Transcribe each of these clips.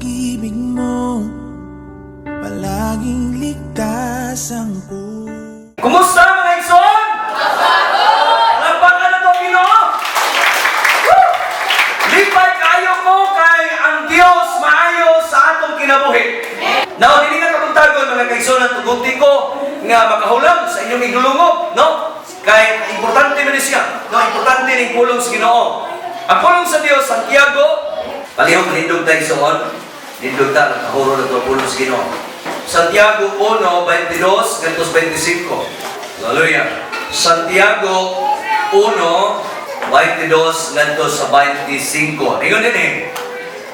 pag-ibig mo, palaging ligtas ang puso. Kumusta mga igsoon? Palakpakan na itong Ginoo! Lipay kayo ko kay ang Dios maayo sa atong kinabuhi. Now, hindi nga kabuntagon mga kaigsoon ang tuguti ko nga makahulam sa inyong igulungog, no? Kaya importante man siya, no? Importante ng pulong sa Ginoo. Ang pulong sa Dios, Santiago, palihog nindog tayo igsoon, nindog tayo, nakahuro na ito ang pulong sa Ginoo. Santiago 1:22 gantos 25. Hallelujah. Santiago 1:22 gantos sa 25. Ingon din eh.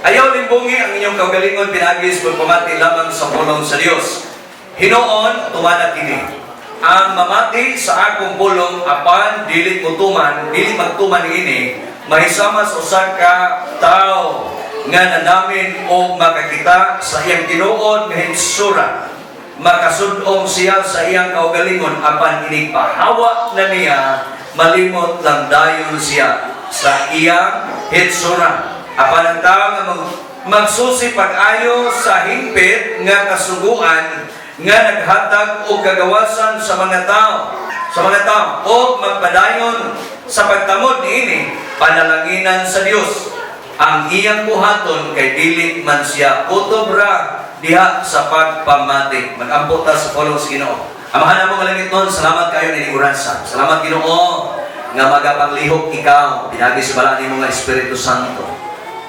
Ayaw limbungi ang inyong kaugalingon pinagis pagpamati lamang sa pulong sa Dios. Hinoon tumanag kini. Ang mamati sa akong pulong apan dili mutuman, dili magtuman ini, mahisama sa usa ka tawo nga nanamin o makakita sa iyang tinuod nga hitsura, makasudong siya sa iyang kaugalingon apan inipahawa na niya, malimot lang dayon siya sa iyang hitsura. Apan ang tao nga magsusi pag-ayo sa hingpit nga kasuguan nga naghatag o kagawasan sa mga tao o magpadayon sa pagtamod niini panalanginan sa Dios. Ang iyang buhaton kay dili man siya utobra diha sa pagpamati. Mag-ampo ta sa pulong sa Ginoo. Amahan mo malangit nun, salamat kayo ni Oransa. Salamat Ginoo nga magapanglihok ikaw pinagi sa bala nimo nga Espiritu Santo.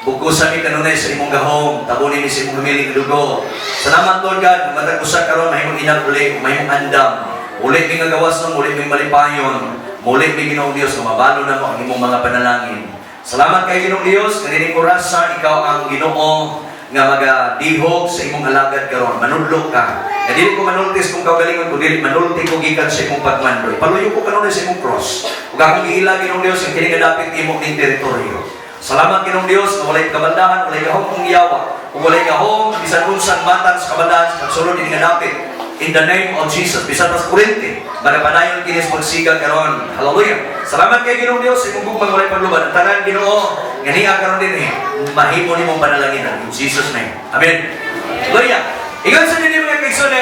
Bukusan ni kanunay sa imong gahom, tabunin ni sa imong humiling dugo. Salamat Lord God, matag-usa karon mahimong inag uli, mahimong andam. Ulit mi nga gawas ng ulit mi malipayon. Ulit mi Ginoong Dios nga mabalo na mo ang imong mga panalangin. Salamat kay Ginoong Dios, kanining orasa ikaw ang Ginoo nga magadihog sa imong alagad karon. Manudlo ka. Nga dili ko manultis kung kaugalingon ko, dili manulti ko gikan sa imong pagmandoy. Paluyo ko kanunay sa imong cross. Ug akong giila Ginoong Dios ang kini nga dapit imong ning teritoryo. Salamat Ginoong Dios, na walay kabandahan, walay gahong kong iyawa, o walay gahong bisan unsang matang sa kabandahan sa pagsulod din nga dapit. In the name of Jesus, bisan mas kurente, magapanayon kinis magsiga karon. Hallelujah. Salamat kay Ginoong Dios, sa imong gugmang walay pagluban. Ang tanan Ginoo, nga niya karon din mahimo nimong panalanginan. In Jesus' name. Amen. Hallelujah. Ingon sa dinhi mga kaigsoon,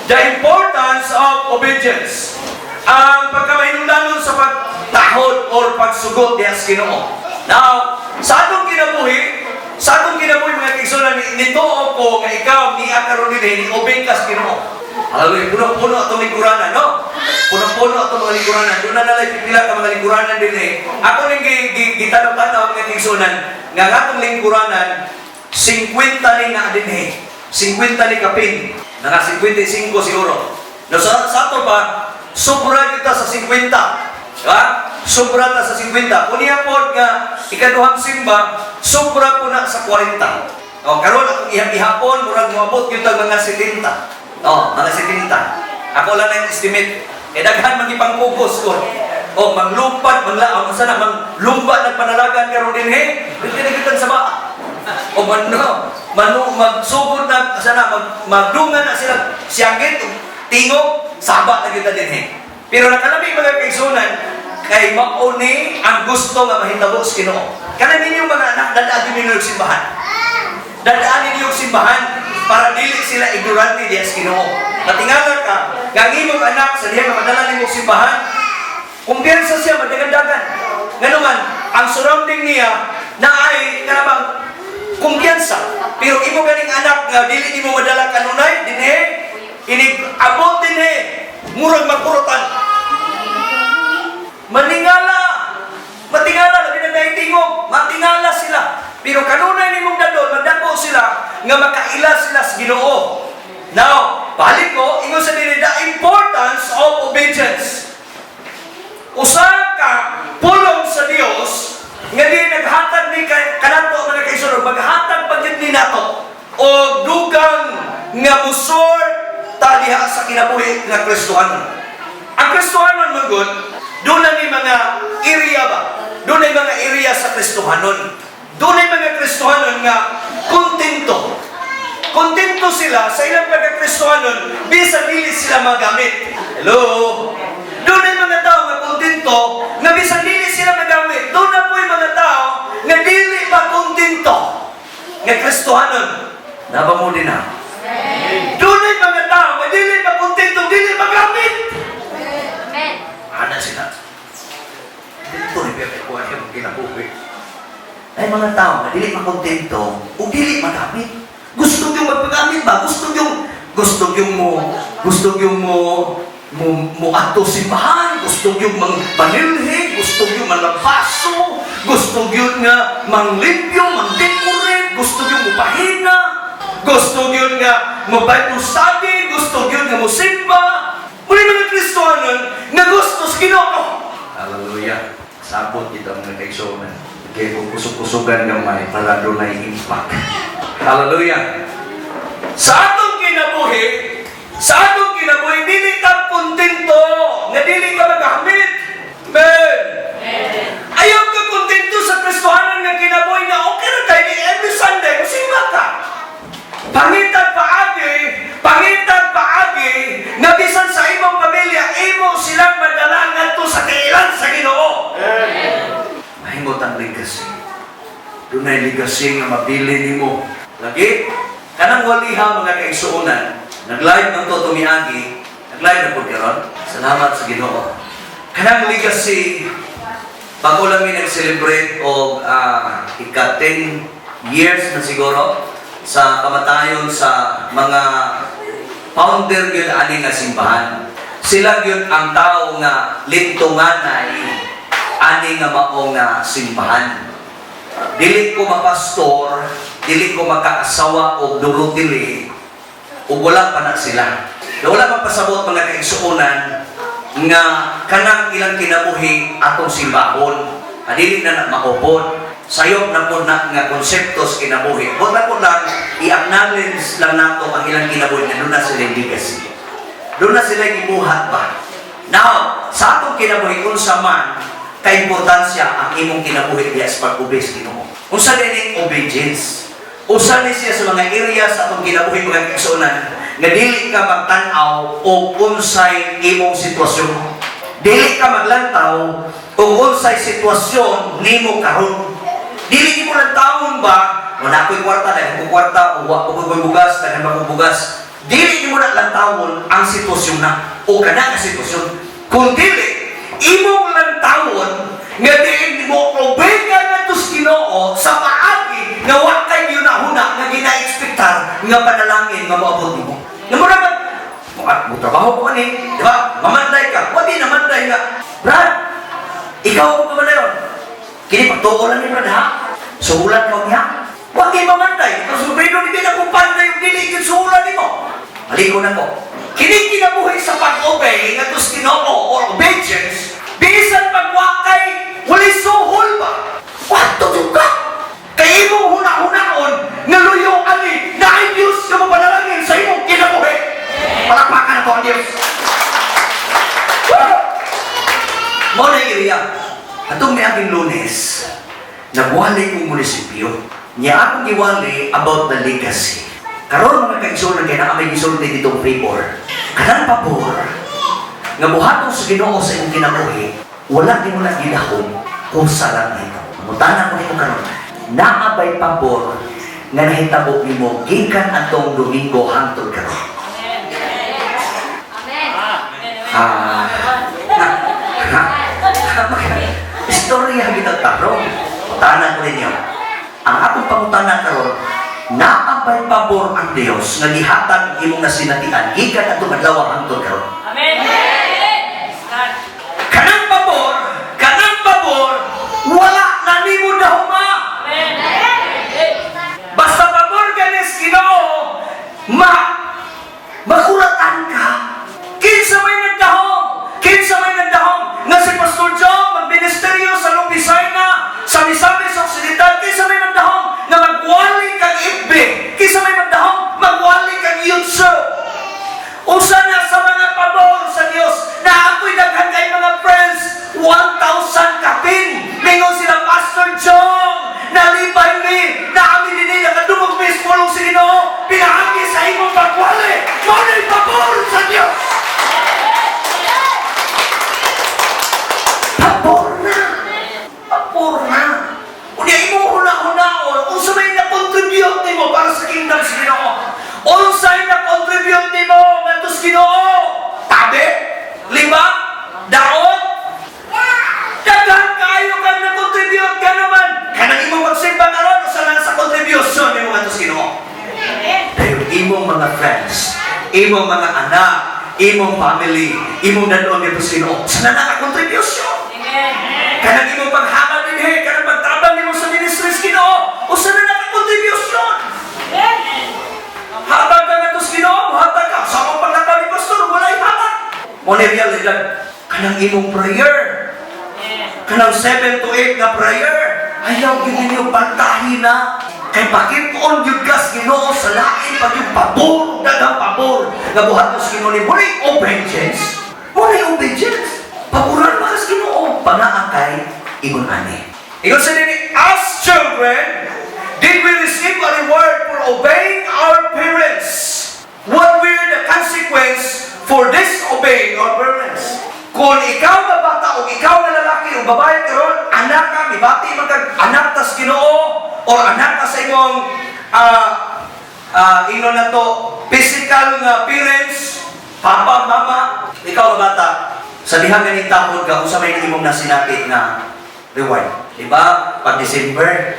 the importance of obedience. Ang pagkamahinungdanon sa pagtahod or pagsugot diha sa Ginoo. Now, sa atong kinabuhi mga kaigsoon, nito ko nga ikaw ni akaron din ni-obey ka sa Ginoo. Hallelujah. Puno-puno atong lingkuranan, no? Puno-puno atong mga lingkuranan. Doon na nalay pipila ka mga lingkuranan din eh. Ako ning gitanong-tanaw mga kaigsoonan nga atong lingkuranan 50 ni na din eh. 50 ni kapin. Naka 55 siguro. No, sa ato pa, sobra kita sa 50. Diba? Sobra ta sa 50. Unya po nga, ikaduhang simba, sobra po na sa 40. O, karon akong ihapon, murag muabot yung mga 70. O, mga 70. Ako lang na yung estimate. E daghan magipang-focus ko. O, manglumpat, manglaon, sana, manglumba, nagpanalagan karon din, he? Dito sa baa. O, magsugod na, sana, magdungan na sila, siyagit, tingog, saba na kita din, he? Pero nakalami mga kaigsunan, kay mauni ang gusto nga mahitabo sa Ginoo. Kana ninyong mga anak, dadaan ninyo yung simbahan. Dadaan ninyo yung simbahan para dili sila ignorante diya sa Ginoo. Matingala ka, nga imong anak sa diha nga madala nimo simbahan, kumpiyansa siya madagandagan. Ngano man, ang surrounding niya na ay kanabang kumpiyansa. Pero imo ganing anak nga dili nimo madala kanunay dinhi, ini abot dinhi, murag magpurutan. Matingala, labi na naitingog, matingala sila. Pero kanunay ni mong dadon, magdako sila, nga makaila sila sa Ginoo. Now, balik ko, ingon sa dili, the importance of obedience. Usa ka pulong sa Dios, nga di naghatag ni kanato mga kaigsoon, maghatag pa gyud ni nato o dugang nga musor ta diha sa kinabuhi nga Kristohanon. Ang Kristohanon magud doon na may mga area ba? Doon ay mga area sa Kristohanon. Doon ay mga Kristohanon nga kontento. Kontento sila sa ilang pagka-Kristohanon, bisa dili sila magamit. Hello? Doon ay mga tao nga kontento, nga bisa dili sila magamit. Doon na po yung mga tao nga dili ba kontento. Nga Kristohanon. Naba mo din na. Dunay mga tao, nga dili makontento, dili magamit. Amen. Ana sila. Dito ni Pepe ko siya mong kinabuhi. Ay mga tao, nga dili makontento, o dili magamit. Gusto yung magpagamit ba? Gusto yung mo ato simbahan, gusto yung manilhi, gusto yung malabaso, gusto yung nga manglimpyo, mangdekorate, gusto yung mupahina, gusto yun nga mo-Bible study, gusto yun nga mo-simba. Muli mga Kristohanon na gusto sa Ginoo. Hallelujah. Sabot kita mga kaigsuonan. Kaya kung kusog-kusugan gamay para doon na impact. Hallelujah. Sa atong kinabuhi, dili ka kontento, nga dili ka magamit. Amen. Ayaw ka kontento sa Kristohanon nga kinabuhi na okay na tayo every Sunday, masimba ka. Pangitag paagi, nga bisan sa imong pamilya, imo silang madalangan to sa kailan sa Ginoo. Mahimot ang legacy. Dunay legacy nga mabili nimo. Lagi, kanang waliha mga kaigsuonan, nag-live ng to tumiagi, nag-live na po karon. Salamat sa Ginoo. Kanang legacy, bago lang may nag-celebrate o ika-10 years na siguro, sa kamatayon sa mga founder yun ani nga simbahan. Sila yun ang tao nga lintunganay ani nga mao nga simbahan. Dili ko mapastor, dili ko makaasawa o durudili, o wala pa na sila. Wala magpasabot mga kaigsuonan nga kanang ilang kinabuhi atong simbahon. Dili na maupod. Sayop na po na nga konseptos kinabuhi. Huwag na po lang i-acknowledge lang nato ang ilang kinabuhi na doon na sila legacy. Doon na sila gibuhat ba? Now, sa atong kinabuhi, unsa man ka-importansya ang imong kinabuhi diya sa pag-obey sa Ginoo. Unsa din ang obedience? Usa ni siya sa mga area sa atong kinabuhi mga kaigsuonan nga dili ka magtan-aw o unsay imong sitwasyon. Dili ka maglantaw o unsay sitwasyon nimo karon. Dili mo lang taon ba, wala ko'y kwarta, dahil ko kwarta, o wala ko'y bugas, dahil ko bugas. Dili mo lang taon ang sitwasyon na, o kana nga sitwasyon. Kung dili, imong lang taon, nga diin mo, obey ka na tos Ginoo sa paagi, nga wakay yun na huna, nga gina-expectar, nga panalangin, nga maabot mo. Nga mo naman, mo trabaho ko ni, di ba? Mamanday ka, wadi na manday nga. Brad, ikaw ko ka yun. Kini pagtuo lang ni Brad ha? Suhulan mo niya? Huwag kayo mamantay. Ang subrido ni pinakumpanda yung diligid suhulan ni mo. Maliko na ko. Kini kinabuhi sa pag-obey nga tos Ginoo or obedience, bisan pagwakay, wali suhol ba? Wato yung ka? Kaya mo huna-hunaon nga luyo ani na ay Diyos ka mapanalangin sa imong kinabuhi. Palakpakan ako ang Diyos. Mo na iriya. Atong may aking Lunes, nagwali kong munisipyo. Niya akong iwali about the legacy. Karon mga kaigsuonan kaya na may gisulti ditong favor. Kanang pabor, nga buhatong sa Ginoo sa imong kinabuhi, wala din mo lang ginahon kung saan ito. Mutanan ko nito karon. Naabay pabor nga nahitabo nimo gikan atong Domingo hangtod karon. Istorya kita karon. Tanan ko ninyo. Ang akong pangutanan karon, naabay pabor ang Dios nga gihatag imong nasinatian gikan atong adlaw hangtod karon. Amen. Kanang pabor, wala na nimo dahuma. Basta pabor ganis Ginoo, makulatan ka. Kinsa may nagdahom nga si Pastor Joe magministeryo sa Lupisay na sa Misamis Occidental. Kinsa may nagdahom nga magwali kang ibig. Kinsa may nagdahom magwali kang yutso. Usa na sa mga pabor friends, imong mga anak, imong family, imong dadon nito sa Ginoo. Sana nakakontribusyon. Kanang imong paghamal dinhi, kanang pagtabang nimo sa ministry sa Ginoo, o sana nakakontribusyon. Hatag ka nga to sa Ginoo, hatag ka. Sa akong paglakaw ni pastor, wala hatag. Mo ni realidad, kanang imong prayer, kanang 7 to 8 nga prayer, ayaw gid ninyo pantahin na. Kay pakit-on yung gas Ginoo sa lain pag yung pabor, dagang pabor. Nabuhat mo sa Ginoo ni Muli obedience. Muli obedience. Paboran mo sa Ginoo. Panaakay, ingon ani. Ingon sa nini, as children, did we receive a reward for obeying our parents? What were the consequence for disobeying our parents? Kung ikaw na bata o ikaw na lalaki o babae karon, anak ka, mibati man kag anak tas Ginoo, o anak ka sa imong ino na to, physical nga parents, papa, mama, ikaw na bata, sa dihang ganing tahod ka, kung sa may imong nasinapit na reward. Diba? Pag December,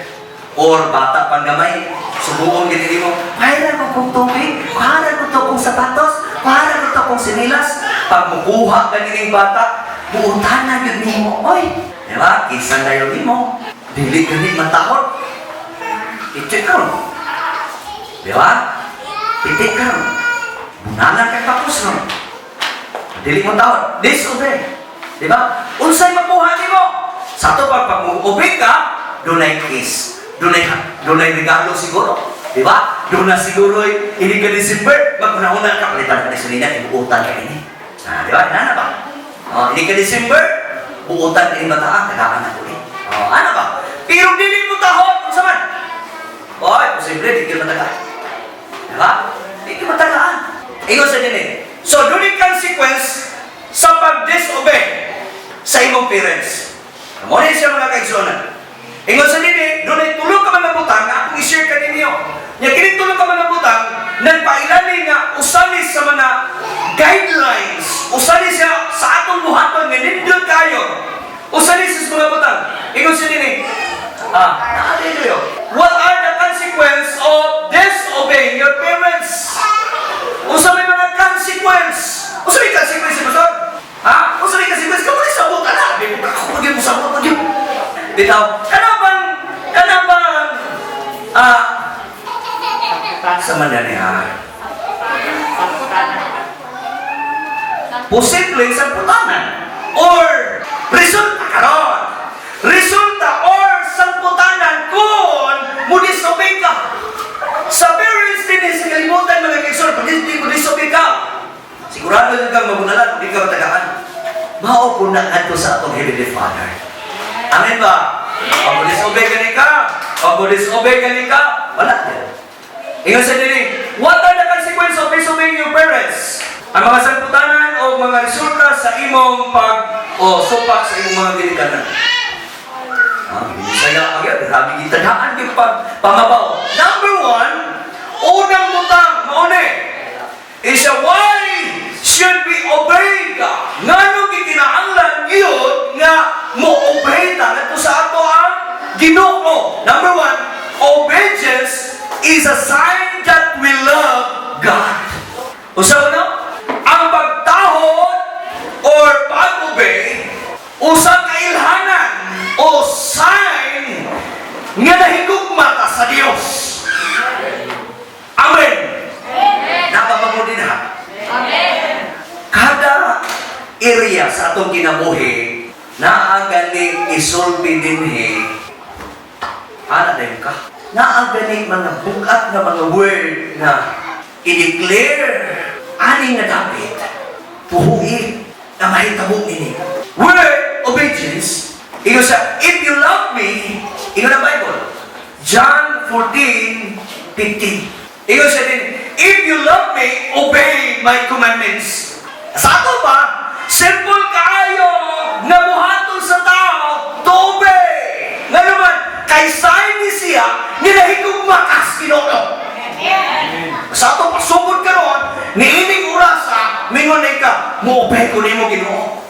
or bata pang gamay, subuon ganili mo, kuharan ko kong tubig, kuharan ko to kong sapatos, kuharan ko to kong sinilas. Pag mukuha ganiling bata, buutanan yun nimo. Oy, diba? Isang dayo nimo. Dili ganit matahod. Itik ka ron. Diba? Itik ka ron. Bunanan kang tapos ron. Dili mo tawad. Disobey. Diba? Unsay makuha nimo? Sa ito pag mag-obey ka, dunay kiss. Dunay regalo siguro. Diba? Doon na siguro hindi ka December, mag-una-una ka, palitan ka na salina, ibuutan ka ini. Diba? Ano ba? Hindi ka December, buutan ka yung bataan, tagaan na ulit. Ano ba? Pero dili mo tahod, kung saan? Oy, posible, di ka matagaan. Diba? Di ka matagaan. Ingon sa din So, doon yung consequence sa pag-disobey sa imong parents. Muna siya mga kaigsonan. Ingon sa din doon ay tulong ka mga butang na akong i-share ka ninyo. Nya kini tulong ka mga butang, nagpailani nga usani sa mga guidelines, usani siya sa atong buhaton nga nindot kayo. Usani sa mga butang. Ingon sa din what are the consequence of disobeying your parents? Usa may mga consequence. Usa may consequence, pastor? Usa may consequence? Kamu ni sabot ana, di mo ako pag mo sabot pag. Bitaw, kanabang sa mandaniha. Posibleng sa putanan or resulta karon. Resulta or sa putanan kung mudisobey ka. Sa parents din sa kalimutan mga kaisor, pag hindi mudisobey ka, sigurado na kang magunalan, hindi ka matagaan. Mao po na ato sa atong Heavenly Father. Amen ba? Pag mudisobey ka ka, wala yan. Ingon sa dili, what are the consequences of disobeying your parents? Ang mga sanputanan o mga resulta sa imong supak sa imong mga ginikanan. Saya agad, grabe gitadaan yung pamabaw. Number 1, unang butang, maune, is why should we obey ka? Nga nung ikinahanglan yun nga mo-obey ta ito sa ato ang Ginoo. Number 1, obedience is a sign that we love God. Usa na, ang pagtahod or pag-obey, usang kailhanan o sign nga nahigugma ka sa Dios. Amen. Napapamo din ha? Amen. Kada area sa atong kinabuhi na ang galing isolve dinhi, ana din ka? Naagaling mga bukat na mga word na i-declare aning na dapat puhuin na mahitabo ini. Word obedience, ino sa if you love me, ino na Bible, John 14:15. Ino sa din, if you love me, obey my commandments. Sa ato ba, simple kaayo na buhaton sa tao to obey. Nga naman, kay sign ni siya, nilahigog makas Ginoo. Sa ato pasugod karon, niining orasa, mingon ka, mo-obey ko nimo Ginoo.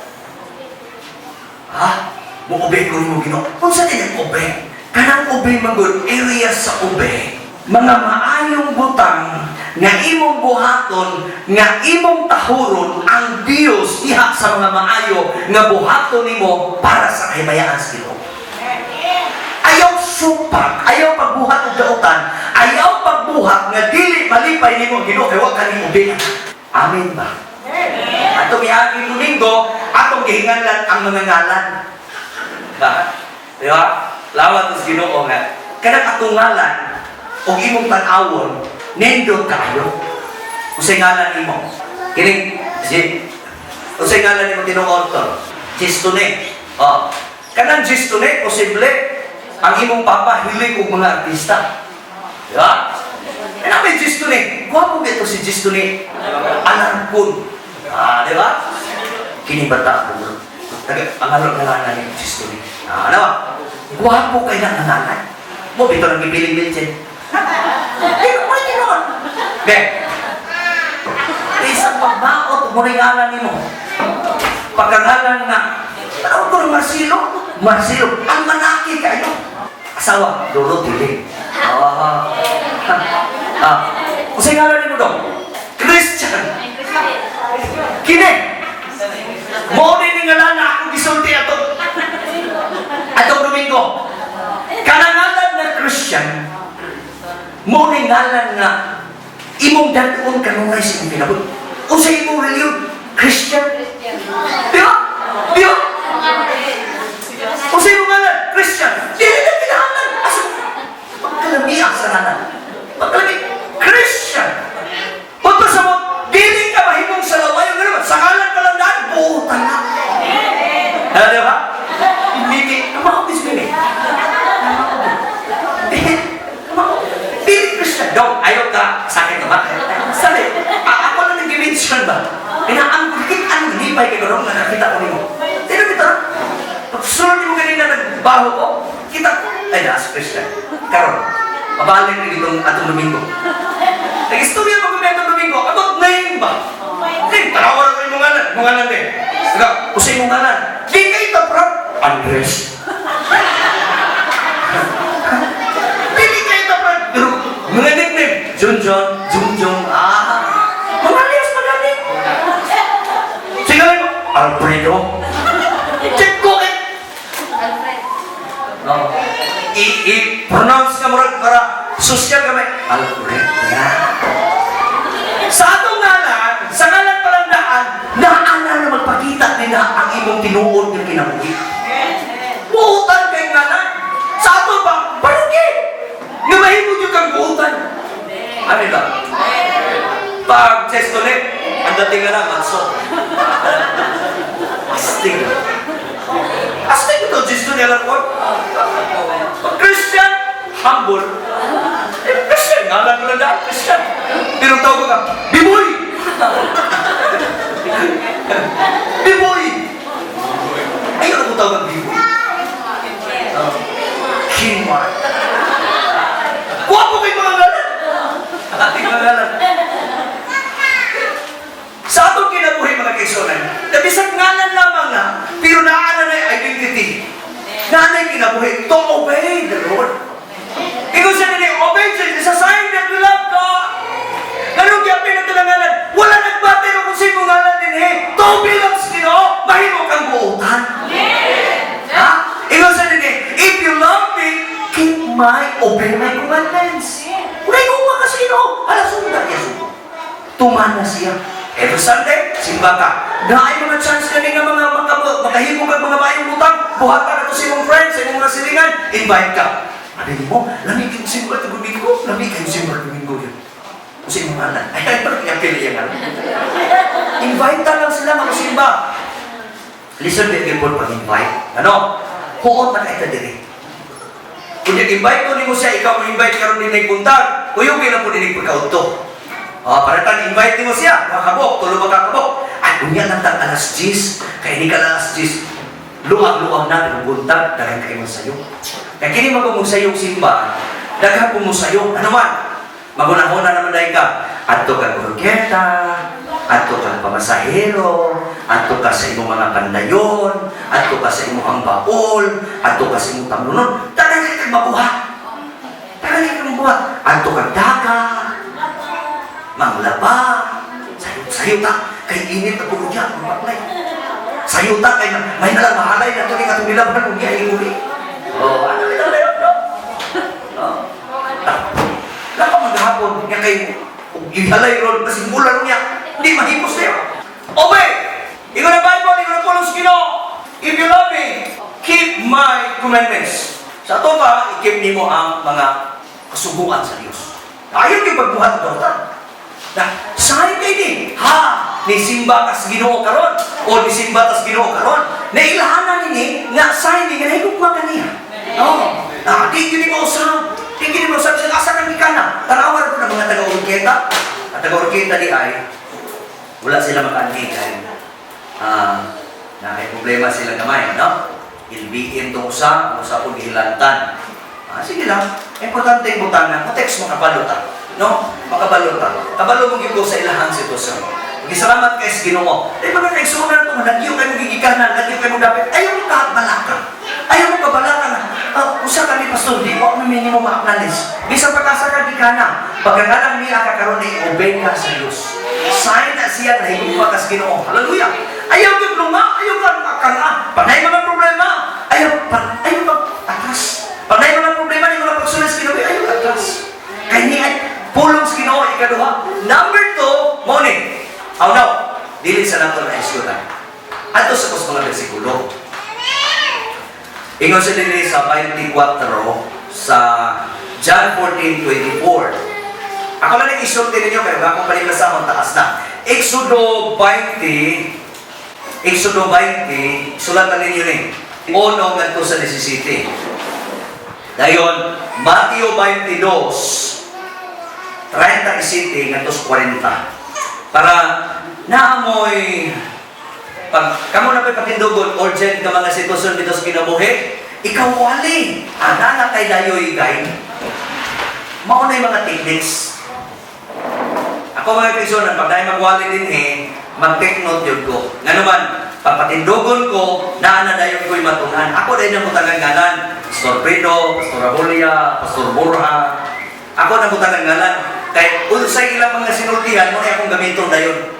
Mo-obey ko nimo Ginoo. Kung saan din obey? Kanang obey magod area sa obey. Mga maayong butang nga imong buhaton, nga imong tahuron ang Dios diha sa mga maayo nga buhaton nimo para sa kahimayaan sa Ginoo. Ayaw supak, ayaw pagbuhat og dautan, ayaw pagbuhat nga dili malipay nimo Ginoo kay wa ka nimo bilang. Amen ba? Atong miaging Domingo, atong gihinganlan ang mga ngalan. Di ba? Lawat sa Ginoo nga kanang atong ngalan o imong tan-awon nindot kaayo. Usay ngalan nimo. Kining usay ngalan nimo tinuod to. Gistone. Oh. Kanang Gistone posible ang imong papa hilig og mga artista. Di ba? Ano may Gistone? Gwapo gito si Gistone. Alarkon. Di ba? Kini bata ko. Ang ngalan ni Gistone. Ano ba? Gwapo kay na ngalan. Mo bito nang gipiling-bilin. Pero mo ni ron. Be. Isang pagbaot mo ring ngalan nimo. Pagkangalan na tawag ko ng Marcelo, ang manaki kayo. Asawa, Lolo Tili. Usay ngalan nimo dong? Christian. Kini. Mo ni ngalan na akong gisulti atong Domingo. Kanangalan na Christian, mo ni ngalan nga imong dadon kanunay sa imong pinabot. Unsay imong reliyon? Christian. Di ba? Di ba? Unsay imong ngalan? Christian. Dili na kinahanglan. Asa pagkalamiya sa ngalan. Pagkalami Christian. Punto sa mo, dili ka mahimong sa laway ng gano'n. Sa ngalan ka lang daan, buutan na. Di ba? Mimi, kamahapis Mimi. Dili Christian. Dong, ayaw ka sa akin ba? Sabi, ako lang nag-mention ba? Ang bakit ang lipay kay Gorong na nakita ko nimo? Sino dito na? Pagsunod mo kanina nagbaho ko, kita ko. Ay, naas Christian. Karon, mabalik na ditong atong Domingo. Nag-istorya mo kami atong Domingo, about name ba? Hindi, tanawan ko yung mga ngalan din. Saka, usay yung ngalan. Di kayo ito, bro. Andres. Dili kayo ito, bro. Pero, mga nickname. Junjun, mga liyos magaling. Sigalan mo, Alfredo. Check ko eh. I-pronounce ka mo rin para social kami. Alfredo. Sa atong ngalan, sa ngalan palandaan, naana na magpakita nila ang imong tinuod ng kinabuhi. Buutan kay ngalan. Sa atong ba? Parugi! Nga mahimod yung kang buutan. Ano ito? Pag Chestonet, ang dating nga na, Manso. Astig. Astig ito, Chestonet lang ko. Pag Christian, humble. Christian, ngalan palandaan, Christian. Pero tawag ka, Biboy! Biboy! Ayaw na ko tawag ng Biboy. Kinmar. Kuha po kayo mga ngalan. Ating mga ngalan. Sa atong kinabuhi mga kaisonan, nabisag ngalan lamang na, pero naana na yung identity. Naanay kinabuhi to obey the Lord. Ikaw siya nila, obey is a sign that we love God. Ganun kaya pinatulangalan, wala nagbatay mo kung sino ngalan din eh. To bilang sino, mahimo kang buutan. Ha? Ikaw siya nila, if you love me, obey my commandments. Unay ko mga kasino, alasunda niya suko. Tumana siya. Every Sunday, simba ka. Naay mga chance ka nga mga makahimo ka mga mayong butang, buhatan ako sa imong friends, sa imong mga silingan, invite ka. Sabi mo, lamig yung simba at Domingo, lamig yung simba at Domingo yun. Kasi yung ngalan. Ay, parang i-appeal yung ngalan. Invite lang sila mga simba. Listen to people pag-invite. Ano? Huot na kayo diri. Kung i-invite ko ni mo siya, ikaw mo-invite ka rin din nagpuntag, kuyugin na po din nagpagkaunto. Para tan invite mo siya, makabok, tulo magkakabok. Ay, kunya lang tang alas 10, kaya hindi ka alas 10. Luwag-luwag na, pinubuntag, dahil kayo masayo. Kaya kini magumusayo simba, daghan po musayo. Ano man? Magunahuna naman dahil ka. Ato ka kurgeta, ato ka pamasahero, ato ka sa imong mga pandayon, ato ka sa imong baol, ato ka sa imong tamlunon. Daghan kang mabuhat. Daghan kang mabuhat. Ato ka daga. manglaba, sayo ta, kay init na tulog yan, maglay. Sayo ta, kay may nalang mahalay na ito, nga tumilaban kung iya uli. Ano ito na yun, no? Lapa maghapon, nga kay ihalay ron, kasi mula ron niya, hindi mahipos na yun. Obey! Ikaw na Bible, ikaw na pulong sa Ginoo. If you love me, keep my commandments. Sa ito pa, i-keep nimo ang mga kasubuan sa Diyos. Ayaw yung pagbuhat ng daughter. Saan kayo din? Ni simba kas Ginoo karon o ni simba tas Ginoo karon. Nailahanan nini nga saan ni nga higugma kaniya. Di gini mo usab. Di gini mo usab sa asa kang ikana. Tanawan ko ng mga taga-Orketa. At taga-Orketa di ay wala sila makaandig kay na may problema sila gamay, no? Ilbiin itong usa po gihilantan. Sige lang. Importante yung butana. Text mo kabalutan. No? Makabalutan. Kabalo mo gito sa ilahang sitwasyon. Magisalamat kayo sa Ginoo. Mga kaigsunan ito, nagyo kayo magigikanan, nagyo kayo dapat. Ayaw mo kabalakan. Ayaw mo kabalakan. Usa ka ni Pastor, di mo namin mo ma-acknowledge. Bisang pagkasa ka di ka na. Pagkakalang niya kakaroon na obey ka sa Diyos. Sign na siya na higugma ka sa Ginoo. Hallelujah. Ayaw yung lunga. Ayaw ka makakala. Panay mga problema. Ayaw atras. Panay mga problema, yung mga pagsunas sa Ginoo. Ayaw atras. Kaya niya, pulong sa Ginoo, ikaduha. Number 2, morning. Now, dili sa nato na iskutan. Ato sa mga bersikulo. Ingon sa dili sa 24 sa John 14:24. Ako lang isulti ninyo, pero ako palibasa akong taas na. Exodo 20, sulatan ninyo rin. Ono nga ito sa 17. Dayon, Mateo 22:37 nga ito sa 40. Para naamoy pag kamo na patindugon urgent ka mga sitwasyon dito sa kinabuhi, ikaw wali. Ana kay dayoy gay. Mao na mga techniques. Ako mga kaibigan, pag dahil magwali din mag-take note yun ko. Nga naman, papatindugon ko, naana dayon ko'y matunan. Ako dahil na mutagang ngalan. Pastor Pedro, Pastor Abulia, Pastor Borja. Ako na mutagang ngalan. Kaya unsay ilang mga sinultihan, mo na akong gamiton dayon.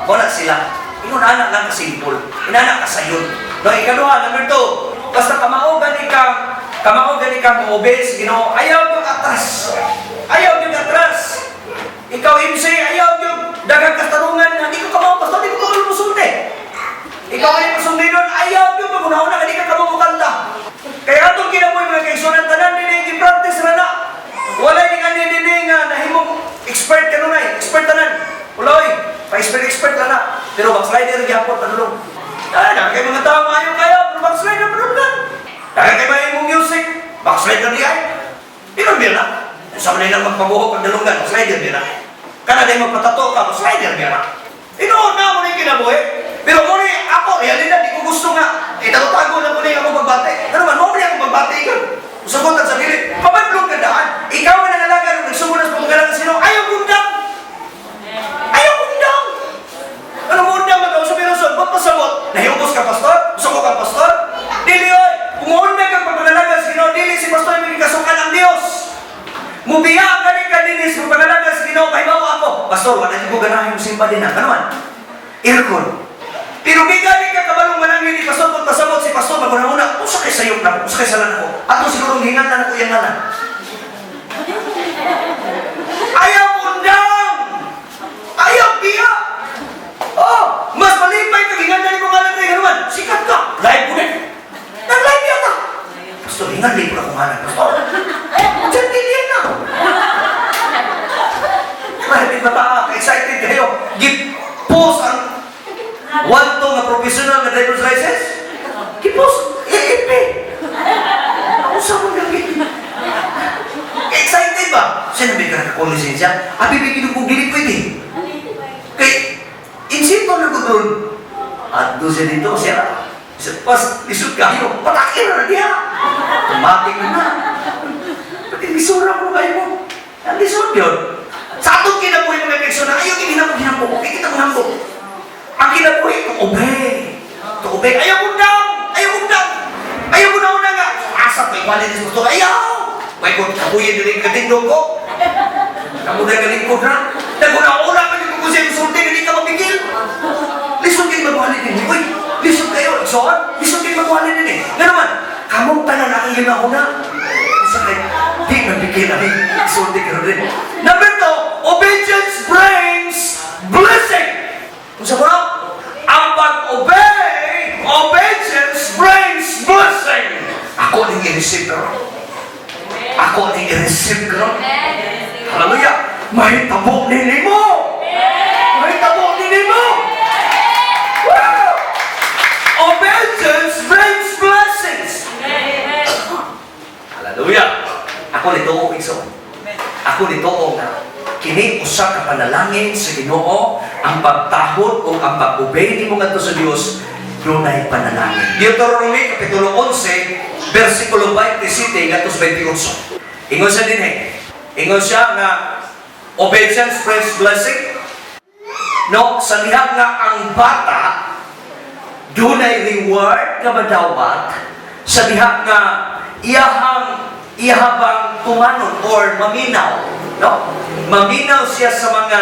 Wala sila. Inunana lang ka-simple. Inana ka sayon. No, ikaduha, number 2. Basta kamaugan ka mo-obey sa Ginoo. Ayaw yung atras. Ayaw yung atras. Ikaw, MC, ayaw yung dagang katarungan na di ko kamao, basta di ko kamao musulti. Ikaw ay musulti doon, ayaw yung magunahon na hindi ka kamao mukanta. Kaya itong kinamoy mga kaigsunan, tanan din yung practice na na. Wala yung kaninin nga nahimong expert ka nun ay. Expert tanan. Uloy, pa-expert lang na. Pero backslider gyapon tanulong. Dahil kayo mga tao maayo kayo, pero backslider pa naman. Dahil kayo may mong music, backslider di ay. Pero biya na. Sama na ilang magpabuhok ang dalungan, backslider biya na. Kana na yung magpatato ka, backslider biya na. Inoon na mo na yung kinabuhi. Pero mo na ako, realidad, di ko gusto nga. Tago-tago na mo na yung ako magbate. Ano man, mo na yung magbate ka. Usagot at sabihin, pamadlong ka daan. Ikaw ang nangalaga nung nagsumunas pa magalang sino. Ayaw kundang! Ayaw kundang! Ano mo undang mag-ausap yung rason? Ba't pasabot? Nahiubos ka, pastor? Gusto ko ka, pastor? Dili, oy! Kung undang ka pagpagalaga sa Ginoo, dili si pastor yung kasukan ng Diyos. Mubiya ka ni kaninis kung pagalaga sa Ginoo, mahibawa ako. Pastor, wala niyo ko ganahin yung simba din na. Kanuan? Aircon. Pero di gani ka kabalong manangin ni pastor kung pasabot si pastor maguna-una. Kung sakay sayok na ako, sakay salan ako. At kung sigurong hingan na ako yung ngalan. Ayaw undang! Ayaw biya! Oh, mas malipay ka hingan na ni kong ngalan kayo naman. Sikat ka! Live ko din. Nag-live yan ka! Pastor, hingan din ko na kong ngalan. Pastor, dyan din na. Mahal ba excited kayo? Give-post ang one to nga professional na driver's license? Give-post, AFP. Usap mo gagawin. Excited ba? Sinabi ka na kung lisensya? Bibigyan ko gili pwede. Kay, insito na ko doon. At doon siya dito, siya. Pas, lisod kayo. Patakir na niya. Tumating na. Pati lisura mo kayo mo. Ang lisod yun. Sa atong kinabuhi mga kekso na ayaw ginampo. Okay, kita ginampo. Ang kinabuhi, to obey. Ayaw undang. Ayaw una nga. Asap, may wali ni Pastor. Ayaw. May kung kabuhin din yung katindog ko. Kamu na galingkod na. Naguna-una ka yung kung sa'yo sulti, hindi ka mapigil. Lisod kayo magwalin din. Uy, lisod kayo. Soon, lisod kayo magwalin din. Nga naman, kamong tanan ang iyong nauna. Sakit, di mapigil na rin. Sulti ka rin. Number 2, obedience brings blessing. Kung sa mga, ang pag-obey, obedience brings blessing. Ako ang i-receive ka rin. Ako ang i-receive ka rin. Hallelujah! Mahitabo nini mo! Mahitabo nini mo! Wow! Obedience brings blessings! Hallelujah! Ako nito o iso. Ako nito o na kini usa ka panalangin sa Ginoo ang pagtahod o ang pag-obey nimo ngadto sa Dios dunay panalangin. Deuteronomy kapitulo 11 bersikulo 27 ngadto sa 28. Ingon sa dinhi. Ingon siya nga obedience brings blessing. No, sa lihat nga ang bata dunay reward nga madawat sa lihat nga iyahabang tumanon or maminaw, no? Maminaw siya sa mga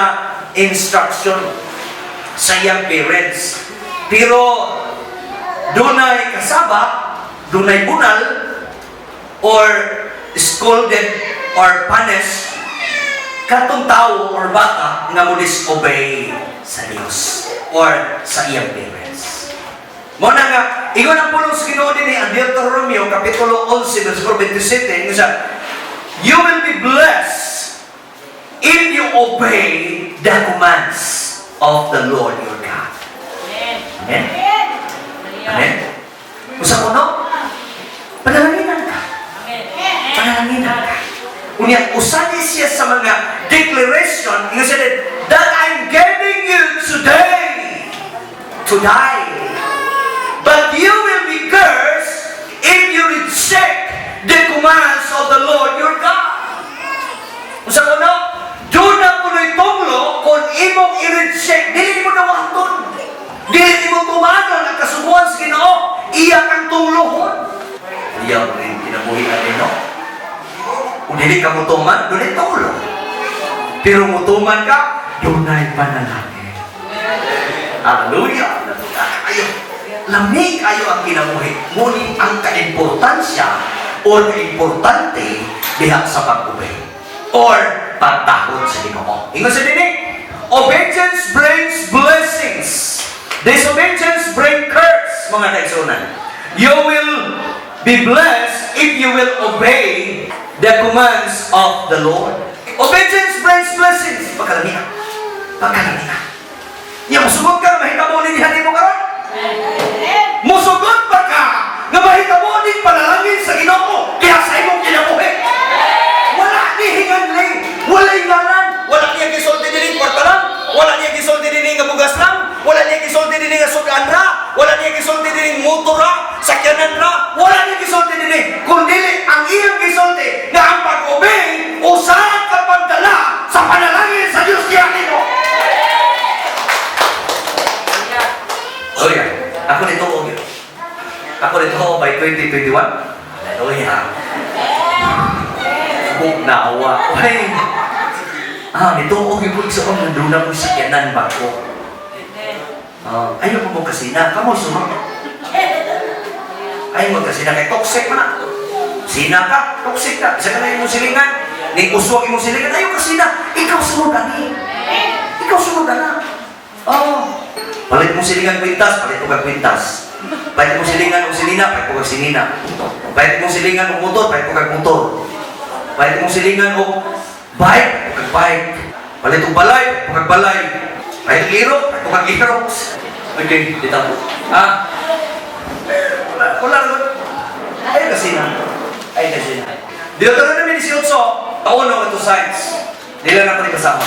instruction sa iyang parents. Pero dunay kasaba, dunay bunal or scolded or punish katong tao or bata nga mo disobey sa Dios or sa iyang parents. Mo na nga, ingon ang pulong sa Ginoo dinhi ang Deuteronomy kapitulo 11 bersikulo 27 nga siya, you will be blessed if you obey the commands of the Lord your God. Amen. Amen. Usa ko no? Panalanginan ka. Panalanginan ka. Unya usani siya sa mga declaration, nga said that I'm giving you today to die. But you will be cursed if you reject the commands of the Lord your God. Usa ko no? Doon na po na itonglo kung imong i-reject. Dili mo nawaton. Dili mo tumanon ang kasubuan sa Ginoo. Iyak ang tunglohon. Iyak rin kinabuhi natin, no? Kung dili ka mutuman, doon ay tunglo. Pero mutuman ka, doon ay panalangin. Hallelujah! Ayo. Lamig kayo ang kinabuhi. Ngunit ang kaimportansya o kaimportante diha sa pag-obey or pagtahod sa Ginoo. Ingon sa dinig, obedience brings blessings. Disobedience brings curse, mga naigsunan. You will be blessed if you will obey the commands of the Lord. Obedience brings blessings. Pagkalamihan. Pagkalamihan. Yung musugod ka, mahitabo ni dihan mo karon. Musugod pa ka nga mahitabo din panalangin sa Ginoo kaya sa imong kinabuhi. Wala ni hinganli, wala ingalan, wala niya gisulti dinhi kwarta lang, wala niya gisulti dinhi nga bugas lang, wala niya gisulti dinhi nga sudan ra, wala niya gisulti dinhi motor ra, sakyanan ra, wala niya gisulti dinhi kundi ang iyang gisulti nga ang pag-obey usa ka pagdala sa panalangin sa Dios diha nimo. Oh yeah. Ako nito o yun. Ako nito by 2021. Hallelujah. Buk na awa. Ay. Nito o yun po isa kong nandun na kong sakyanan ba ko. Ayaw mo kasina. Kamu sumang. Ayaw mo kasina. Kaya toxic mo na. Sina ka. Toxic ka. Isa ka na yung silingan. Ni uswag yung silingan. Ayaw kasina. Ikaw sunod ani. Ikaw sunod na. Palit mo silingan kwintas, palit mo kag kwintas. Palit mo silingan o silina, palit mo kag silina. Palit mo silingan o motor, palit mo kag motor. Palit mo silingan o bike, kag bike. Palit mo balay, palit mo kag balay. Palit mo iro, palit mo kag iro. Okay, dito. Wala rin. Ay kasina. Dito na namin isiutso, pauno ito science. Dila na po rin kasama.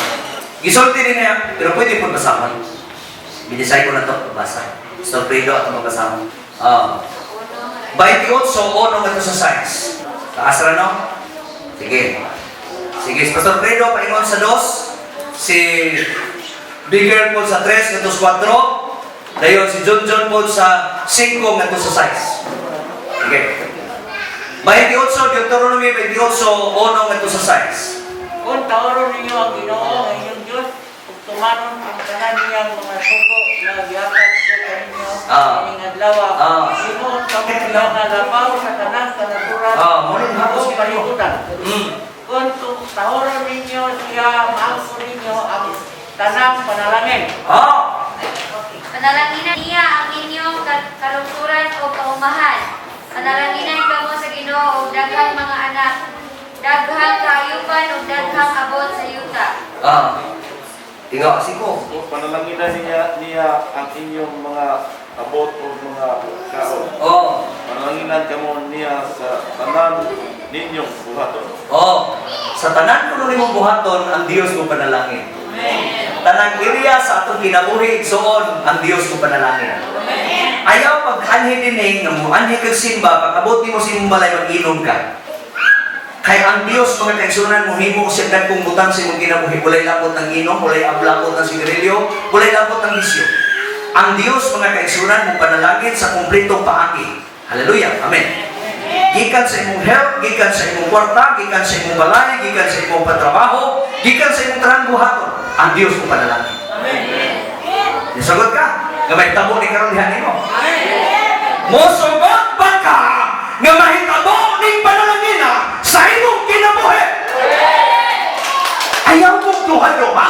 Gisulti din niya, pero pwede po kasama. Binisay ko na ito, basta. Storpedo at mga kasama. 28, ono ito sa science. Taas rin, no? Sige. Sige, si Pastor Fredo, paingon sa 2. Si Bigger po sa 3, ito sa 4. Dayon, si John po sa 5, ito sa 6. Sige. 28, Deuteronomy 28, ono ito sa 6. Kung taoron ninyo ang Ginoo ang inyong Diyos, ug tumanon ang tanan niyang mga sugo na gihatag sa kaninyo ining adlaw. Himuon kamo sila nga labaw sa tanan kanasuran ug kalibutan. Kung taoron ninyo siya, maangko ninyo ang tanang panalangin. Panalanginan niya ang inyong kalungkuran o kaumahan. Panalanginan kamo sa Ginoo og daghang mga anak, daghang kaayupan ug daghang abot sa yuta. Tingnan kasi ko. Panalanginan niya ang inyong mga abot o mga kaon. Panalanginan kamo niya sa tanan ninyong buhaton. Sa tanan kuno nimong buhaton ang Dios mo panalangin. Tanang area sa atong kinabuhi igsoon ang Dios mo panalangin. Ayaw pag-anhi dining nga mo anhi kag simba pag-abot nimo sa imong balay mag-inom ka. Kay ang Dios mga kaigsunan mo himo sa dagkong butang sa imong kinabuhi, walay labot ng inom, walay ablabot ng sigarilyo, walay labot ng bisyo. Ang Dios mga kaigsunan mo panalangin sa kumpletong paagi. Hallelujah. Amen. Gikan sa imong health, gikan sa imong kwarta, gikan sa imong balay, gikan sa imong patrabaho, gikan sa imong tanang buhaton, ang Dios mo panalangin. Amen. Nasagot ka? Nga may tabo ni karon diha nimo. Mosugot ba ka nga mahitabo ning panalangin sa imong kinabuhi? Ayaw mong duha-duha?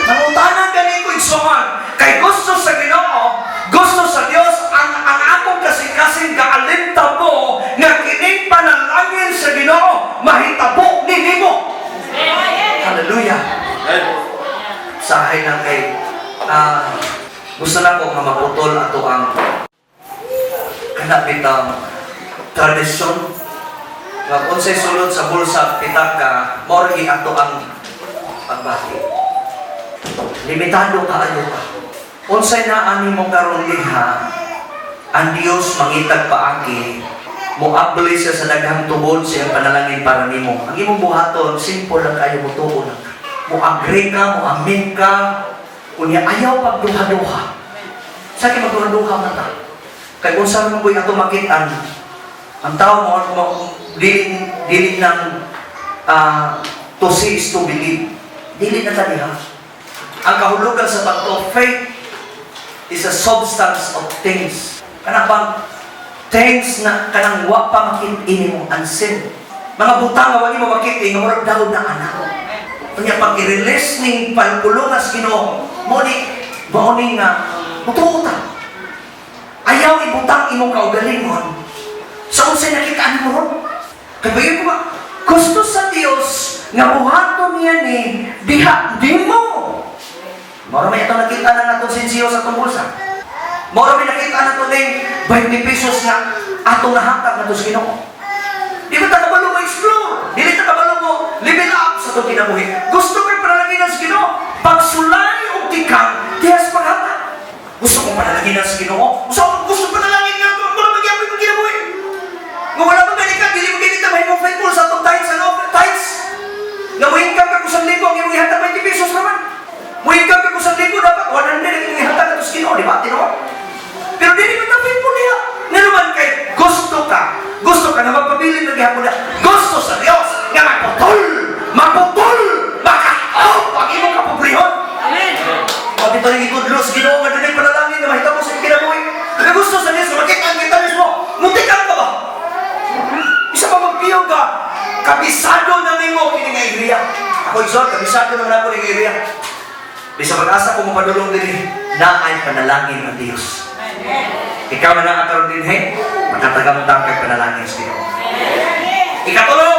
Nangutanan ka ni ko igsoon, kay gusto sa Ginoo, gusto sa Dios ang akong kasing-kasing kaalintabo nga kining panalangin sa Ginoo mahitabo nimo. Hallelujah. Sahay na kay gusto na ko nga maputol ato ang kanapitang tradisyon nga unsay sulod sa bulsa pitaka morgi ato ang pagbati. Limitado kaayo ka. Unsay naa nimo karon diha ang Dios mangitag paagi mo abli siya sa daghang tubod sa iyang panalangin para nimo. Ang imong buhaton simple lang kayo mo tuon. Mo agree ka, mo amin ka. Unya ayaw pagduha-duha. Sa kay magduha-duha man ta. Kay unsa man koy ato makitaan ang tao mo dili nang to see is to believe. Dili na ta diha. Ang kahulugan sa pagto faith is a substance of things. Kanang bang things na kanang wa pa makit-ini mo unseen. Mga butang nga wali mo makit-ini nga murag daw na anak. Kanya pag i-release ning palpulungas Ginoo, mo ni nga mutuuta. Ayaw ibutang imong kaugalingon. Sa unsay nakita mo ron? Kaya bayo ko ba? Gusto sa Dios nga buhaton niya ni diha di mo. Moro may itong nakita na natong sinsiyo sa itong bulsa. Moro may nakita na ito ng 20 pesos na atong nahatag na ito sa Ginoo. Di ba takabalo mo explore? Dili takabalo mo level up sa itong kinabuhi. Gusto ko yung panalaginan sa Ginoo. Pagsulay o tikang, tiyas paghatag. Gusto kong panalaginan sa Ginoo. Gusto panalangin nga ito. Muro magyapin kong kinabuhi. Kung wala mo ganit dili mo ganit na may mo faithful sa itong tithes. Tithes. Namuhin ka ka kusang libo, ang iyong ihatag 20 pesos naman. Muhin ka ka kusang libo, dapat 100 ang iyong ihatag na ito sa Ginoo. Di ba? Tinoon? Pero dili mo na faithful niya. Nga naman kay gusto ka na magpabilin na gihapon na. Gusto sa Dios nga maputol, maka-out ang imong kapobrehon. Amen. Pagkita rin ikudlos, Ginoo nga din panalangin na mahitabo sa kinabuhi. Kaya gusto sa Diyos, makita ang kita mismo. Muntikan ka ba? Isa pa magpiyong ka. Kabisado na nimo kini nga iglesia. Ako isod, kabisado naman ako ng iglesia. Bisa pag-asa ko mapadulong din na ay panalangin ng Diyos. Ikaw na nakakaroon din, magkatagamtang kay panalangin sa Ginoo. Ikatulo,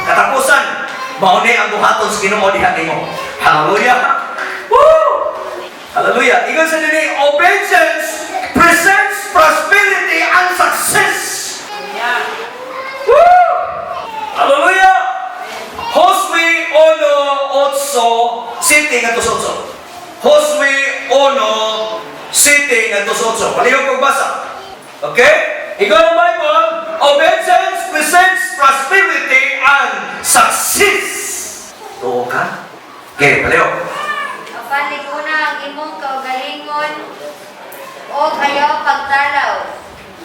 katapusan, mauni ang buhaton sa Ginoo diha nimo. Hallelujah! Woo! Hallelujah! Ingon sa dili, obedience presents prosperity and success. Woo! Hallelujah! Josue 1:8 7 nga 8. Josue 1:7 nga 8. Palihog kong basa. Okay? Ikaw ang Bible, obedience presents prosperity and success. Tuo ka? Okay, palihog. Apan liguna ang imong kaugalingon o kayo pagtalaw.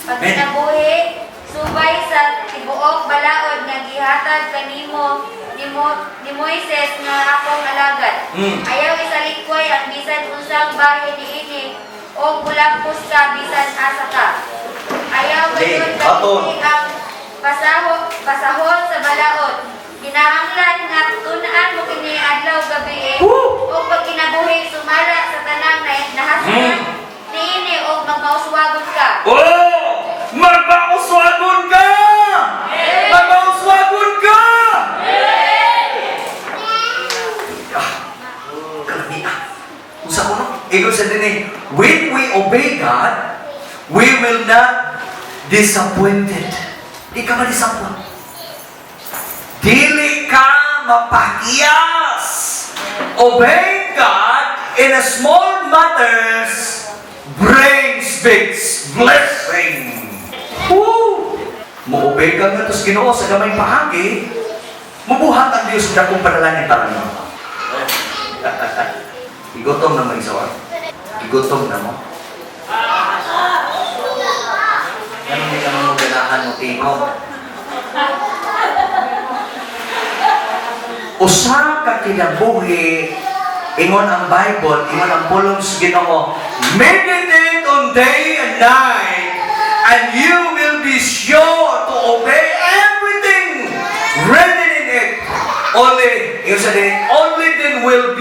Pag kinabuhi, subay sa tibuok balaod nga gihatag kanimo ni Moises nga akong alagad. Ayaw isalikway ang bisan unsang bahin niini o bulakpos ka bisan asa ka. Ayaw gayon gamitin ang pasahon sa balaod. Kinahanglan nga tunaan mo kini adlaw gabi o pag kinabuhi sumala sa tanang nahasyan niini o magmauswagon ka. Magmauswagon ka! Magmauswagon ka! Usa ko no? Ego sa din when we obey God, we will not disappointed. Di ka ma-disappoint. Dili ka mapakiyas. Obey God in a small matters brings big blessing. Woo! Mo-obey ka nga tos Ginoo sa gamay pahagi, mubuhat ang Diyos na kung panalangin taran mo. Igutom na mo isawa. Igutom na mo. Ano hindi ka mo ganahan mo tingog? Usa ka kinabuhi, ingon ang Bible, ingon ang pulong sa Ginoo, meditate on day and night, and you will be sure to obey everything written in it. Only then will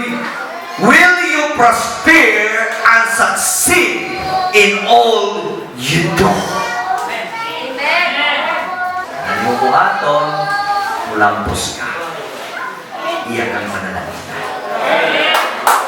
you prosper and succeed in all you do. Amen. Ang mubuhaton, mulampos ka. Iyan ang manalangin.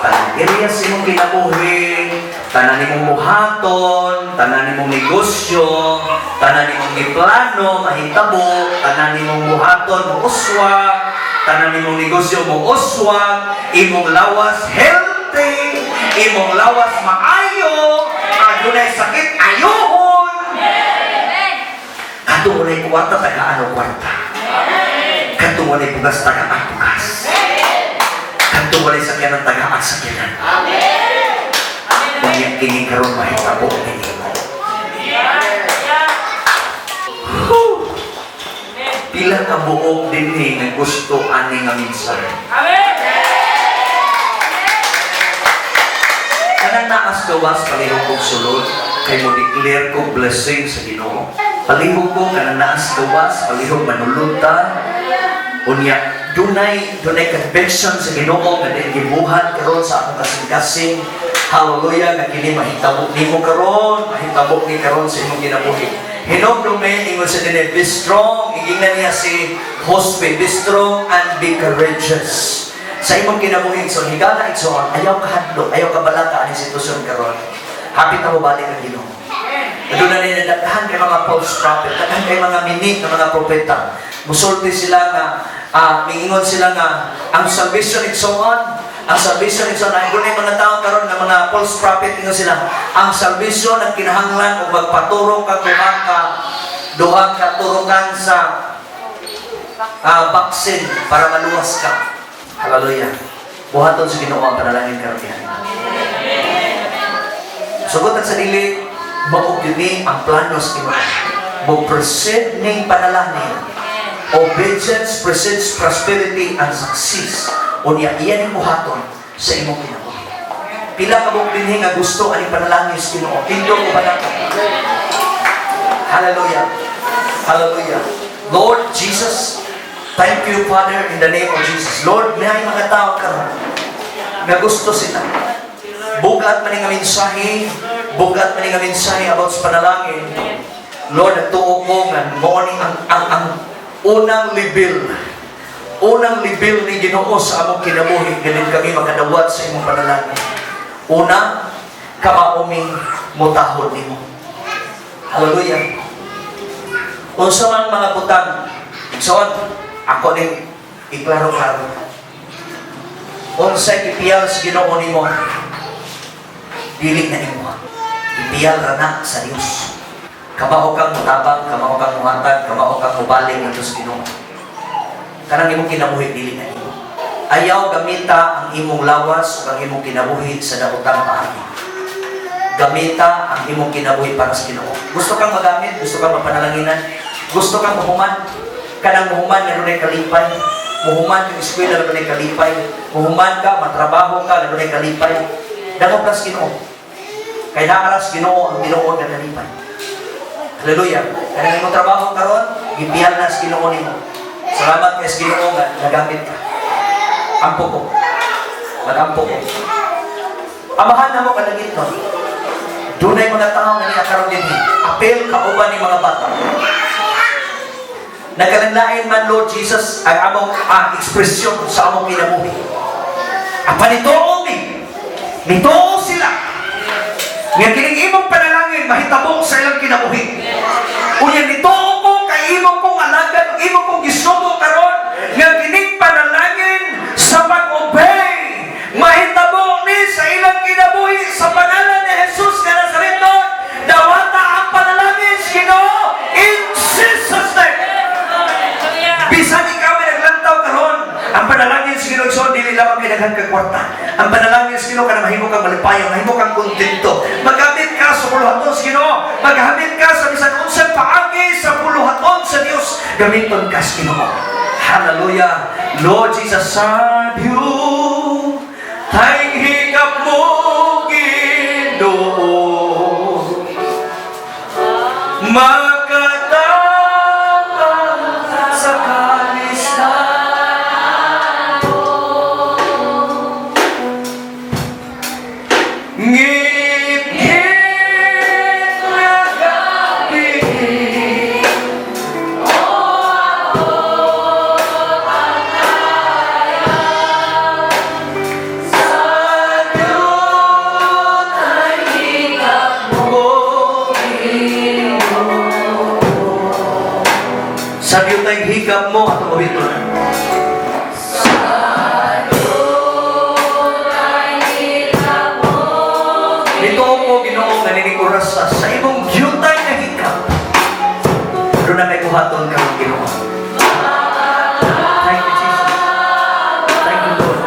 Panagiriya sa imong kinabuhi, tanan imong muhaton, tanan imong negosyo, tanan imong iplano, mahitabo, tanan imong muhaton, muuswag, tanan imong negosyo, muuswag, imong lawas healthy, imong lawas maayo, adunay sakit ayohon. Kadto mo na'y kwarta, taga-ano kwarta. Kadto mo na'y bugas, taga-bugas. Kadto mo na'y sakyan ng taga-sakyanan. Kaya kini karon mahitabo nini mo. Pila ka buok dinhi nga gusto ani nga minsan. Kanang naas gawas palihog kong sulod, kay mo declare kong blessing sa Ginoo. Palihog ko kanang naas gawas, palihog manulutan. Unya dunay conviction sa Ginoo nga gibuhat karon sa akong kasing-kasing. Hallelujah, nga kini mahitabo nimo karon, mahitabo ni karon sa imong kinabuhi. Hinumdume ingon sa dinhi, be strong, igingnan niya si Josue, be strong and be courageous. Sa imong kinabuhi, so higala igsoon, ayaw ka hadlok, ayaw ka balaka ani sitwasyon karon. Hapit na mo balik ang Ginoo. Doon na ninadagdahan kay mga false prophet, daghan kay mga minit na mga propeta. Musulti sila nga, mingingon sila nga, ang salvation igsoon, ang salvation igsoon, ay doon mga tao karon nga mga false prophet, ingon sila, ang salvation ang kinahanglan kung magpaturong ka, duha ka turukan sa vaccine para maluwas ka. Hallelujah. Buhaton sa Ginoo ang panalangin karon diha. Sugot sa dili, maog yun ang plano sa Ginoo. Mo-present ning panalangin. Obedience precedes prosperity and success. Unya iyan ang buhaton sa imong kinabuhi. Pila ka mong binhi nga gusto ani panalangin sa Ginoo. Indo ko ba nato? Hallelujah. Hallelujah. Lord Jesus, thank you, Father, in the name of Jesus. Lord, may mga tao karon nga gusto sila. Bugat man nga mensahe, bugat man nga mensahe about sa panalangin. Lord, nagtuo ko nga morning ang unang level ni Ginoo sa among kinabuhi, ganun kami makadawat sa imong panalangin. Una, kamauming mutahon nimo. Hallelujah. Unsa man mga butang, soon, ako ning iklaro-klaro. Unsay ipiyal sa Ginoo nimo, dili na nimo. Ipiyal ra na sa Dios. Kamao kang mutabang, kamao kang muhatag, kamao kang mubaling ngadto sa Ginoo. Kanang imong kinabuhi dili na nimo. Ayaw gamita ang imong lawas ug ang imong kinabuhi sa daotang paagi. Gamita ang imong kinabuhi para sa Ginoo. Gusto kang magamit, gusto kang mapanalanginan, gusto kang mahuman, kanang mahuman nga dunay kalipay, muhuman yung eskwela, lalo na kalipay. Muhuman ka, matrabaho ka, lalo na kalipay. Dako plus Ginoo. Kay naaras Ginoo ang Ginoo nga kalipay. Hallelujah. Kaya mo trabaho karon, gibiyan na sa Ginoo nimo. Salamat kay sa Ginoo nga nagamit ka. Ampo ko. Magampo ko. Amahan na mo kalagit no. Dunay mga tao nga niya karon dinhi. Apel kauban ni mga bata. Nagkalanlain man Lord Jesus ang among ekspresyon sa among kinabuhi. Apa nituo mi? Nituo sila. Nga kining imong panalangin mahitabo sa ilang kinabuhi. Unya nituo ko kay imong kong alagad, imong kong gisugo karon nga kining panalangin sa pag-obey mahitabo ni sa ilang kinabuhi sa pangalan ni Jesus nga Nazareno. Dawata ang panalangin sa Ginoo in Jesus name. Bisan ikaw ay naglantaw karon, ang panalangin sa Ginoo so dili lamang kay daghan ka kwarta. Ang panalangin sa Ginoo kana mahimo kang malipayon, mahimo kang kontento. Magamit ka sa puluhaton sa Ginoo, magamit ka sa bisan unsang paagi sa puluhaton sa Dios. Gamiton ka sa Ginoo. Hallelujah. Lord Jesus, sa you tayong higap mo Ginoo. Sabi yung tayong hikap mo at umawit mo na. Ito mo Ginoo naninig oras sa imong gyutay na hikap. Doon na may kuhaton ka ng Ginoo. Thank you, Jesus. Thank you, Lord.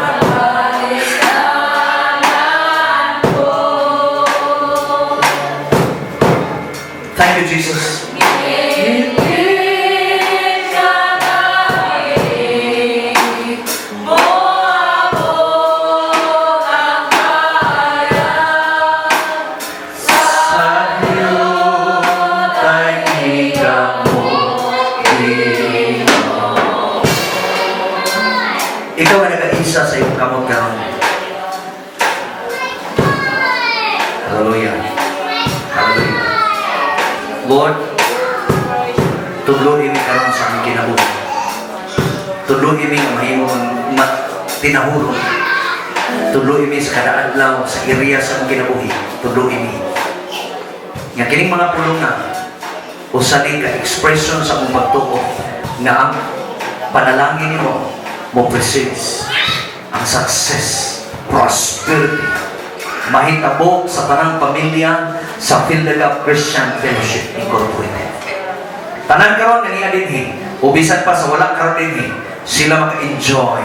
Thank you, Jesus. Ikaw ay nag-aisa sa iyong kamot karon. Hallelujah. Hallelujah. Lord, tudloy mi karon sa aming kinabuhi. Tudloy mi ang mahimong tinahulog. Tudloy mi sa kada adlaw sa area sa aming kinabuhi. Tudloy mi. Nga kining mga pulong na usaning ka expression sa among pagtuo nga ang panalangin nimo mo precedes ang success, prosperity, mahitabo sa tanang pamilya sa Philadelphia Christian Fellowship Incorporated. Tanan karon nga dinhi, ubisan pa sa wala karon dinhi, sila maka-enjoy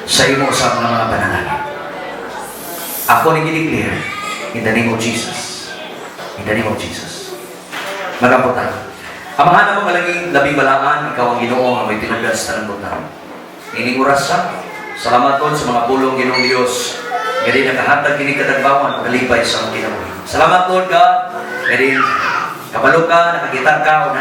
sa imo sa mga panalangin. Ako ni gini-clear in the name of Jesus. In the name of Jesus. Magaputan. Amahan na mo malaging labing balaan, ikaw ang Ginoo nga may tinugas sa tanang butan. Ining oras sa salamat po sa mga pulong Ginoong Diyos. Ngayon nakahatag kini kadagbawan kalipay sa mga kinabuhi. Salamat Lord God. Ngayon kabalo ka, nakakita ka o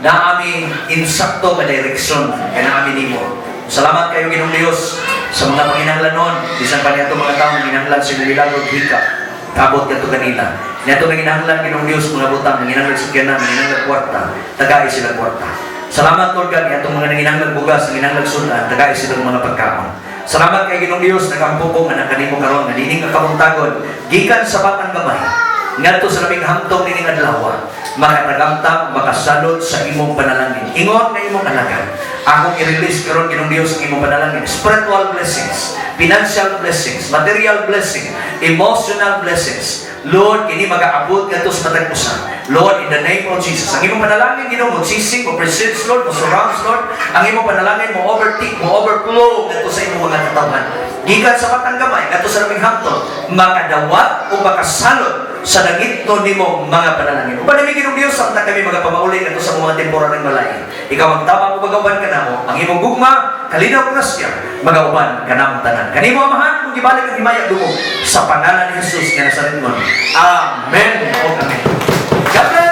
na ami insakto ka direksyon kaya na ami nimo. Salamat kayo Ginoong Diyos sa mga panginahanglanon. Bisan pa niya mga taong ginahanglan sa milagro at hika. Kabot ka ito kanila. Niya ito nanginahanglan Ginoong Diyos mga butang, nanginahanglan sa kyanan, nanginahanglan kwarta. Tagay sila kwarta. Salamat Lord God, itong mga nanginahanglan bugas, nanginahanglan sunan, tagay silang mga pagkaon. Salamat kay Ginoong Diyos, nagampukong na kanimo karon, nanining ka kamuntagon, gikan sa batang gamay, ngadto sa labing hamtong nining adlaw, makatagamtang, makasalod sa imong panalangin. Ingon na imong alagad. Akong i-release karon Ginoong Diyos ang imong panalangin. Spiritual blessings, financial blessings, material blessings, emotional blessings. Lord, kini mag-aabot kadto sa matag usa. Lord, in the name of Jesus. Ang imong panalangin Ginoo mo sisig, mo presence Lord, mo surrounds Lord. Ang imong panalangin mo overtake, mo overflow kadto sa imong mga katawhan. Gikan sa batang gamay kadto sa labing hamtong, makadawat o makasalod sa nangitno nimo mga panalangin. Uban nami Ginoong Dios sa kami mga pamauli ato sa mga temporary balay. Ikaw ang tabang ubagawan kanamo, ang imong gugma, kalinaw grasya, magauban kanamo tanan. Kanimo amahan kung gibalik ang himaya dumo sa pangalan ni Jesus nga Nazaretnon. Amen. O amen. God bless.